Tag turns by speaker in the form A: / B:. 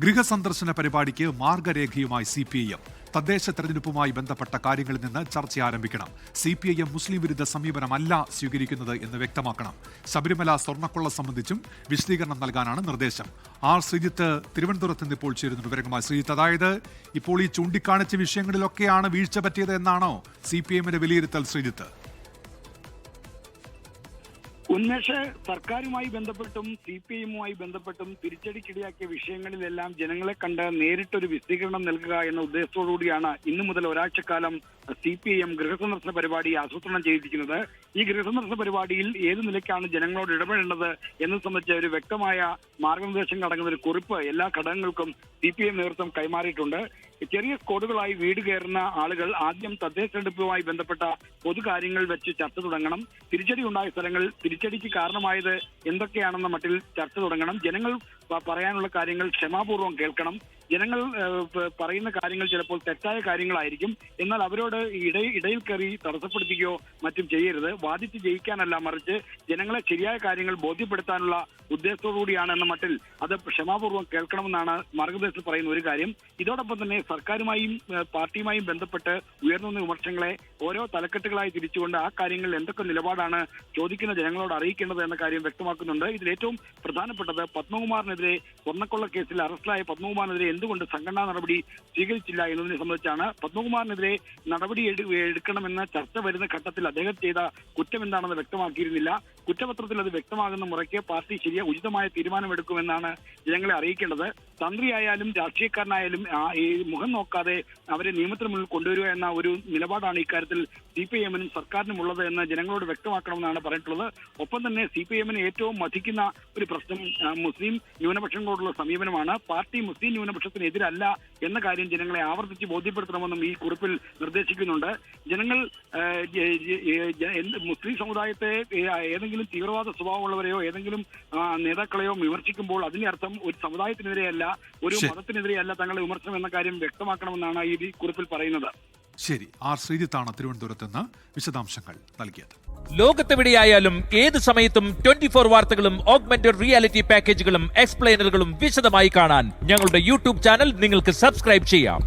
A: ഗൃഹസന്ദർശന പരിപാടിക്ക് മാർഗരേഖയുമായി CPIM. തദ്ദേശ തെരഞ്ഞെടുപ്പുമായി ബന്ധപ്പെട്ട കാര്യങ്ങളിൽ നിന്ന് ചർച്ച ആരംഭിക്കണം. CPIM മുസ്ലിം വിരുദ്ധ സമീപനമല്ല സ്വീകരിക്കുന്നത് എന്ന് വ്യക്തമാക്കണം. ശബരിമല സ്വർണ്ണക്കൊള്ള സംബന്ധിച്ചും വിശദീകരണം നൽകാനാണ് നിർദ്ദേശം. ശ്രീജിത്ത് തിരുവനന്തപുരത്ത് നിന്ന് ഇപ്പോൾ ചേരുന്ന വിവരങ്ങളുമായി. ശ്രീജിത്ത്, അതായത് ഇപ്പോൾ ഈ ചൂണ്ടിക്കാണിച്ച വിഷയങ്ങളിലൊക്കെയാണ് വീഴ്ച പറ്റിയത് എന്നാണോ CPIMന്റെ വിലയിരുത്തൽ? ശ്രീജിത്ത്,
B: ഉന്മേഷ്, സർക്കാരുമായി ബന്ധപ്പെട്ടും CPIMുമായി ബന്ധപ്പെട്ടും തിരിച്ചടിക്കിടയാക്കിയ വിഷയങ്ങളിലെല്ലാം ജനങ്ങളെ കണ്ട് നേരിട്ടൊരു വിശദീകരണം നൽകുക എന്ന ഉദ്ദേശത്തോടുകൂടിയാണ് ഇന്നു മുതൽ ഒരാഴ്ചക്കാലം CPIM ഗൃഹസന്ദർശന പരിപാടി ആസൂത്രണം ചെയ്തിരിക്കുന്നത്. ഈ ഗൃഹസന്ദർശന പരിപാടിയിൽ ഏത് നിലയ്ക്കാണ് ജനങ്ങളോട് ഇടപെടേണ്ടത് എന്നത് സംബന്ധിച്ച ഒരു വ്യക്തമായ മാർഗനിർദ്ദേശം അടങ്ങുന്ന ഒരു കുറിപ്പ് എല്ലാ ഘടകങ്ങൾക്കും CPIM നേതൃത്വം കൈമാറിയിട്ടുണ്ട്. ചെറിയ സ്കോഡുകളായി വീട് കയറുന്ന ആളുകൾ ആദ്യം തദ്ദേശ തെരഞ്ഞെടുപ്പുമായി ബന്ധപ്പെട്ട പൊതുകാര്യങ്ങൾ വെച്ച് ചർച്ച തുടങ്ങണം. തിരിച്ചടി ഉണ്ടായ സ്ഥലങ്ങൾ, തിരിച്ചടിക്ക് കാരണമായത് എന്തൊക്കെയാണെന്ന മട്ടിൽ ചർച്ച തുടങ്ങണം. ജനങ്ങൾ പറയാനുള്ള കാര്യങ്ങൾ ക്ഷമാപൂർവ്വം കേൾക്കണം. ജനങ്ങൾ പറയുന്ന കാര്യങ്ങൾ ചിലപ്പോൾ തെറ്റായ കാര്യങ്ങളായിരിക്കും. എന്നാൽ അവരോട് ഇടയിൽ കയറി തടസ്സപ്പെടുത്തുകയോ മറ്റും ചെയ്യരുത്. വാദിച്ച് ജയിക്കാനല്ല, മറിച്ച് ജനങ്ങളെ ശരിയായ കാര്യങ്ങൾ ബോധ്യപ്പെടുത്താനുള്ള ഉദ്ദേശത്തോടുകൂടിയാണ് എന്ന മട്ടിൽ അത് ക്ഷമാപൂർവ്വം കേൾക്കണമെന്നാണ് മാർഗനിർദ്ദേശത്തിൽ പറയുന്ന ഒരു കാര്യം. ഇതോടൊപ്പം തന്നെ സർക്കാരുമായും പാർട്ടിയുമായും ബന്ധപ്പെട്ട് ഉയർന്നുവന്ന വിമർശനങ്ങളെ ഓരോ തലക്കെട്ടുകളായി തിരിച്ചുകൊണ്ട് ആ കാര്യങ്ങളിൽ എന്തൊക്കെ നിലപാടാണ് ചോദിക്കുന്ന ജനങ്ങളോട് അറിയിക്കേണ്ടത് എന്ന കാര്യം വ്യക്തമാക്കുന്നുണ്ട്. ഇതിൽ ഏറ്റവും പ്രധാനപ്പെട്ടത് പത്മകുമാറിനെതിരെ സ്വർണ്ണക്കൊള്ള കേസിൽ അറസ്റ്റിലായ പത്മകുമാറിനെതിരെ എന്തുകൊണ്ട് സംഘടനാ നടപടി സ്വീകരിച്ചില്ല എന്നതിനെ സംബന്ധിച്ചാണ്. പത്മകുമാറിനെതിരെ നടപടി എടുക്കണമെന്ന ചർച്ച വരുന്ന ഘട്ടത്തിൽ അദ്ദേഹം ചെയ്ത കുറ്റം എന്താണെന്ന് വ്യക്തമാക്കിയിരുന്നില്ല. കുറ്റപത്രത്തിൽ അത് വ്യക്തമാകുന്ന മുറയ്ക്ക് പാർട്ടി ഉചിതമായ തീരുമാനമെടുക്കുമെന്നാണ് ജനങ്ങളെ അറിയിക്കേണ്ടത്. തന്ത്രിയായാലും രാഷ്ട്രീയക്കാരനായാലും മുഖം നോക്കാതെ അവരെ നിയമത്തിന് മുന്നിൽ കൊണ്ടുവരിക എന്ന ഒരു നിലപാടാണ് ഇക്കാര്യത്തിൽ CPIMനും സർക്കാരിനും ഉള്ളത് എന്ന് ജനങ്ങളോട് വ്യക്തമാക്കണമെന്നാണ് പറഞ്ഞിട്ടുള്ളത്. ഒപ്പം തന്നെ CPIMനെ ഏറ്റവും മതിക്കുന്ന ഒരു പ്രശ്നം മുസ്ലിം ന്യൂനപക്ഷങ്ങളോടുള്ള സമീപനമാണ്. പാർട്ടി മുസ്ലിം ന്യൂനപക്ഷത്തിനെതിരല്ല എന്ന കാര്യം ജനങ്ങളെ ആവർത്തിച്ച് ബോധ്യപ്പെടുത്തണമെന്നും ഈ കുറിപ്പിൽ നിർദ്ദേശിക്കുന്നുണ്ട്. ജനങ്ങൾ മുസ്ലിം സമുദായത്തെ ഏതെങ്കിലും തീവ്രവാദ സ്വഭാവമുള്ളവരെയോ ഏതെങ്കിലും നേതാക്കളെയോ വിമർശിക്കുമ്പോൾ അതിന്റെ അർത്ഥം ഒരു സമുദായത്തിനെതിരെയല്ല, ഒരു മതത്തിനെതിരെയല്ല തങ്ങളുടെ വിമർശനം എന്ന കാര്യം വ്യക്തമാക്കണമെന്നാണ് ഈ കുറിപ്പിൽ പറയുന്നത്.
A: ശരി, ശ്രീജിത്താണ് തിരുവനന്തപുരത്ത് നിന്ന് വിശദാംശങ്ങൾ നൽകിയത്.
C: ലോകത്തെവിടെയായാലും ഏത് സമയത്തും 24 വാർത്തകളും ഓഗ്മെന്റഡ് റിയാലിറ്റി പാക്കേജുകളും എക്സ്പ്ലെയിനറുകളും വിശദമായി കാണാൻ ഞങ്ങളുടെ YouTube ചാനൽ നിങ്ങൾക്ക് സബ്സ്ക്രൈബ് ചെയ്യാം.